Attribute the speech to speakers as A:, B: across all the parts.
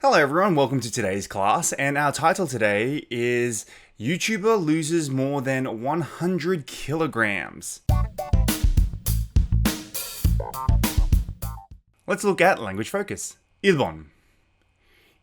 A: Hello everyone, welcome to today's class, and our title today is YouTuber loses more than 100 kilograms. Let's look at language focus. 1번.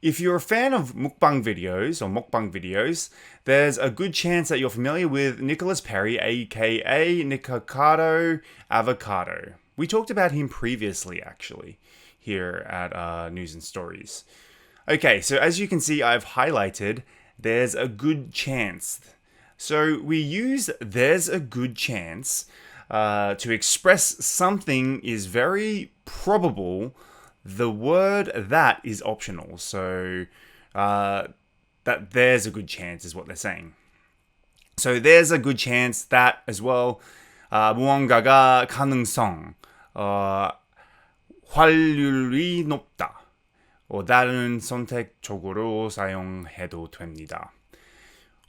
A: If you're a fan of mukbang videos, there's a good chance that you're familiar with Nicholas Perry, aka Nikocado Avocado. We talked about him previously, actually, here at News and Stories. Okay, so as you can see, I've highlighted there's a good chance. So we use there's a good chance to express something is very probable. The word that is optional. So that there's a good chance is what they're saying. So there's a good chance that as well. 무언가가 가능성, 확률이 높다. 다른 선택적으로 사용해도 됩니다.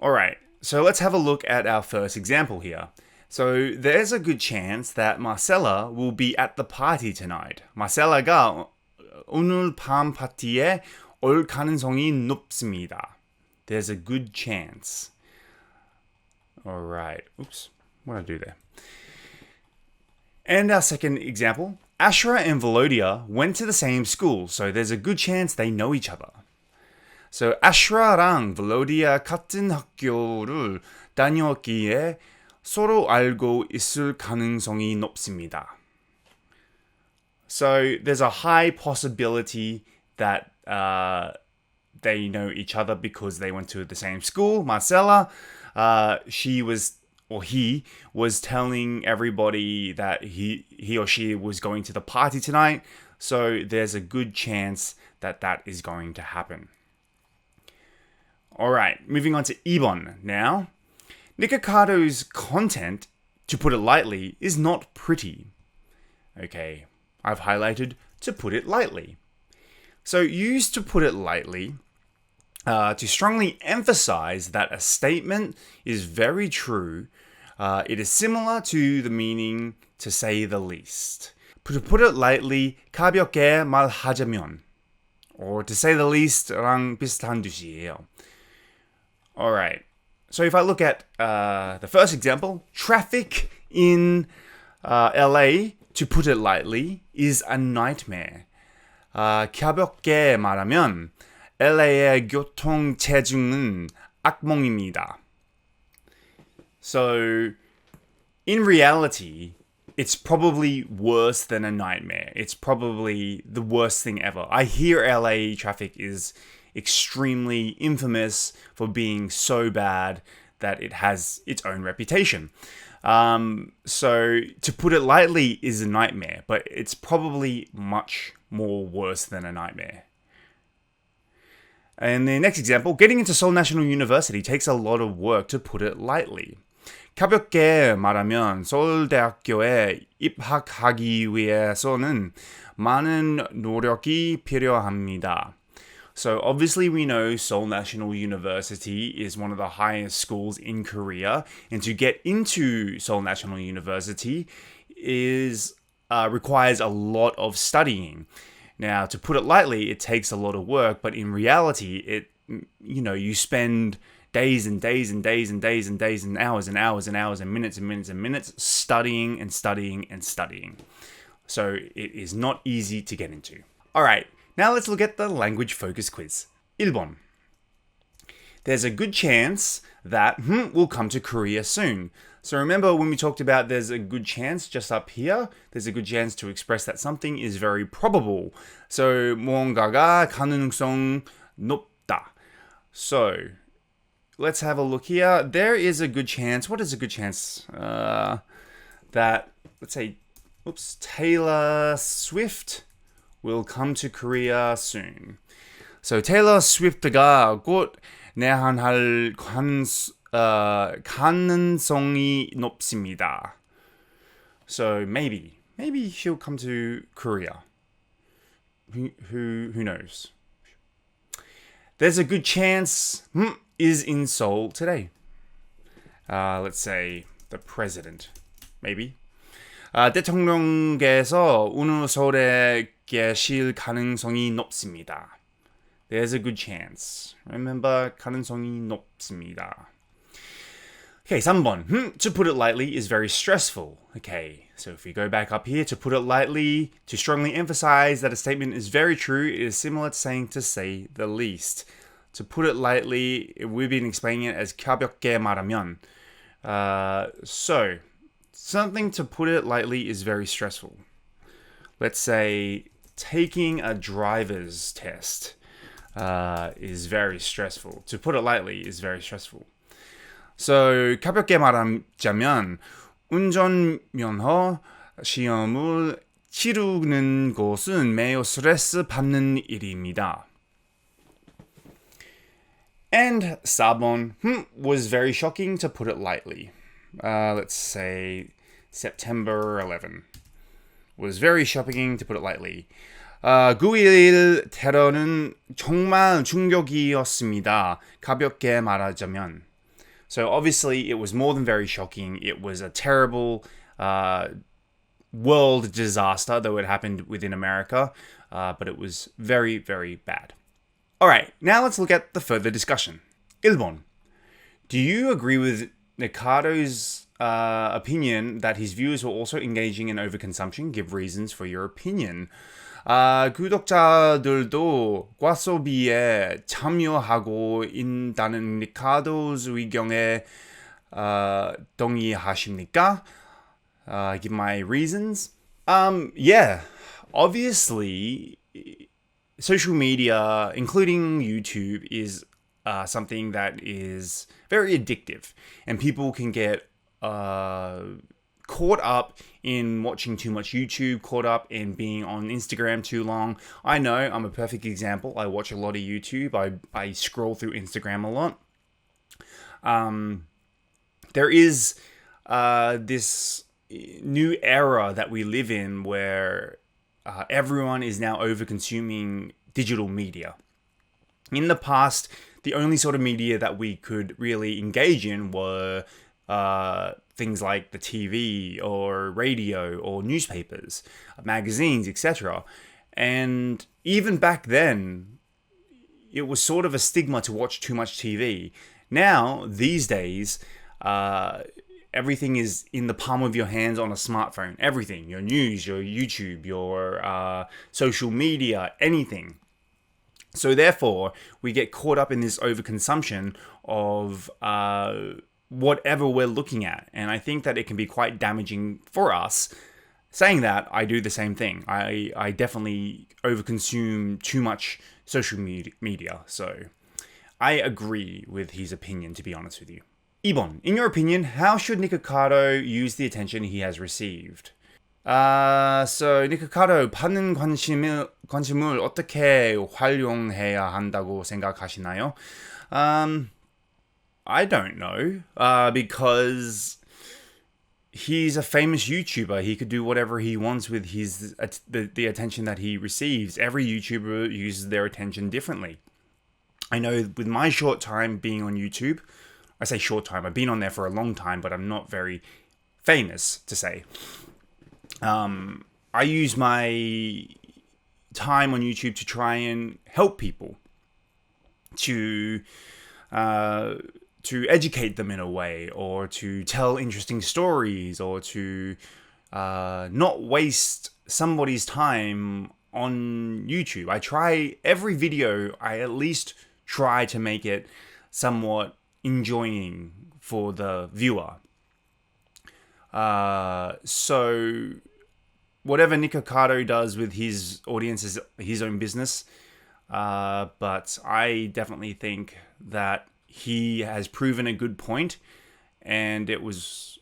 A: Alright, so let's have a look at our first example here. So there's a good chance that Marcella will be at the party tonight. Marcella가 오늘 밤 파티에 올 가능성이 높습니다. There's a good chance. Alright, oops, what did I do there? And our second example. Ashra and Volodya went to the same school, so there's a good chance they know each other. So Ashra랑 Volodya 같은 학교를 다녔기에 서로 알고 있을 가능성이 높습니다. So there's a high possibility that they know each other because they went to the same school. Marcella, he was telling everybody that he or she was going to the party tonight, so there's a good chance that that is going to happen. Alright, moving on to 2번 now. Nikocado's content, to put it lightly, is not pretty. Okay, I've highlighted to put it lightly. So use to put it lightly to strongly emphasize that a statement is very true. It is similar to the meaning to say the least. To put it lightly, 가볍게 말하자면, or to say the least랑 비슷한 뜻이에요. Alright, so if I look at the first example, traffic in LA, to put it lightly, is a nightmare. 가볍게 말하면 LA의 교통 체증은 악몽입니다. So, in reality, it's probably worse than a nightmare. It's probably the worst thing ever. I hear LA traffic is extremely infamous for being so bad that it has its own reputation. So, to put it lightly, is a nightmare, but it's probably much more worse than a nightmare. And the next example, getting into Seoul National University takes a lot of work, to put it lightly. 가볍게 말하면 서울대학교에 입학하기 위해서는 많은 노력이 필요합니다. So obviously we know Seoul National University is one of the highest schools in Korea, and to get into Seoul National University requires a lot of studying. Now, to put it lightly, it takes a lot of work, but in reality, you spend days and days and days and days and days and hours and hours and hours and minutes and minutes and minutes studying and studying and studying. So it is not easy to get into. All right, now let's look at the language focus quiz. 1번. There's a good chance that will come to Korea soon. So remember when we talked about there's a good chance just up here, there's a good chance to express that something is very probable. So 무언가가 가능성 높다. So let's have a look here. There is a good chance. What is a good chance? That, let's say, Taylor Swift will come to Korea soon. So Taylor Swift가 곧 내한할 가능성이 높습니다. So maybe she'll come to Korea. Who knows? There's a good chance is in Seoul today. Let's say the president, maybe. 대통령께서 오늘 서울에 계실 가능성이 높습니다. There's a good chance. Remember, 가능성이 높습니다. Okay, 3번. To put it lightly is very stressful. Okay, so if we go back up here, to put it lightly, to strongly emphasize that a statement is very true, it is similar to saying to say the least. To put it lightly, we've been explaining it as 가볍게 말하면. So, something to put it lightly is very stressful. Let's say taking a driver's test is very stressful. To put it lightly is very stressful. So, 가볍게 말하자면 운전면허 시험을 치르는 것은 매우 스트레스 받는 일입니다. And 4번 was very shocking, to put it lightly. Let's say September 11 was very shocking, to put it lightly. 9.11 테러는 정말 충격이었습니다. 가볍게 말하자면. So obviously it was more than very shocking. It was a terrible world disaster, though it happened within America, but it was very, very bad. All right, now let's look at the further discussion. 1번. Do you agree with Nikado's opinion that his viewers were also engaging in overconsumption? Give reasons for your opinion. 구독자들도 과소비에 참여하고 있다는 니카도's 의견에 동의하십니까? Give my reasons. Yeah, obviously, social media, including YouTube, is something that is very addictive, and people can get caught up in watching too much YouTube, caught up in being on Instagram too long. I know, I'm a perfect example. I watch a lot of YouTube. I scroll through Instagram a lot. There is this new era that we live in where everyone is now over-consuming digital media. In the past, the only sort of media that we could really engage in were things like the TV or radio or newspapers, magazines, etc. And even back then, it was sort of a stigma to watch too much TV. Now, these days, everything is in the palm of your hands on a smartphone. Everything, your news, your YouTube, your social media, anything. So therefore, we get caught up in this overconsumption of whatever we're looking at. And I think that it can be quite damaging for us. Saying that, I do the same thing. I definitely overconsume too much social media. So I agree with his opinion, to be honest with you. 2번. In your opinion, how should Nikocado use the attention he has received? So Nikocado 받는 관심을 어떻게 활용해야 한다고 생각하시나요? I don't know, because he's a famous YouTuber. He could do whatever he wants with his the attention that he receives. Every YouTuber uses their attention differently. I know with my short time being on YouTube, I say short time, I've been on there for a long time, but I'm not very famous to say. I use my time on YouTube to try and help people, to educate them in a way, or to tell interesting stories, or to not waste somebody's time on YouTube. I try every video, I at least try to make it somewhat enjoying for the viewer. So whatever Nikocado does with his audience is his own business. But I definitely think that he has proven a good point, and it was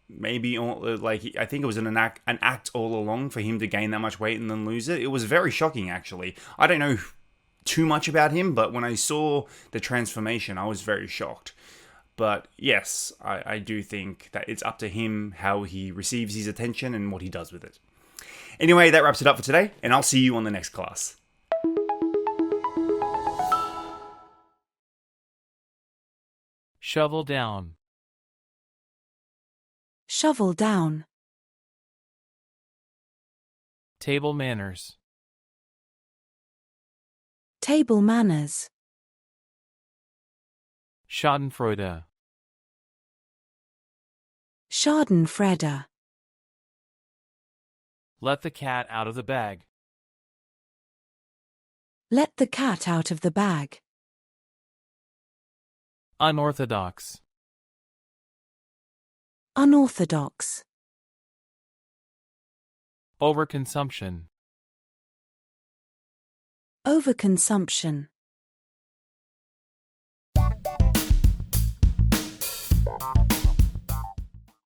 A: maybe I think it was an act all along for him to gain that much weight and then lose it. It was very shocking, actually. I don't know too much about him, but when I saw the transformation, I was very shocked. But yes, I do think that it's up to him how he receives his attention and what he does with it. Anyway, that wraps it up for today, and I'll see you on the next class.
B: Shovel down.
C: Shovel down.
B: Table manners. Table manners.
C: Schadenfreude.
B: Schadenfreude.
C: Let the cat out of the bag.
B: Let the cat out of the bag.
C: Unorthodox.
B: Unorthodox.
C: Overconsumption.
B: Overconsumption.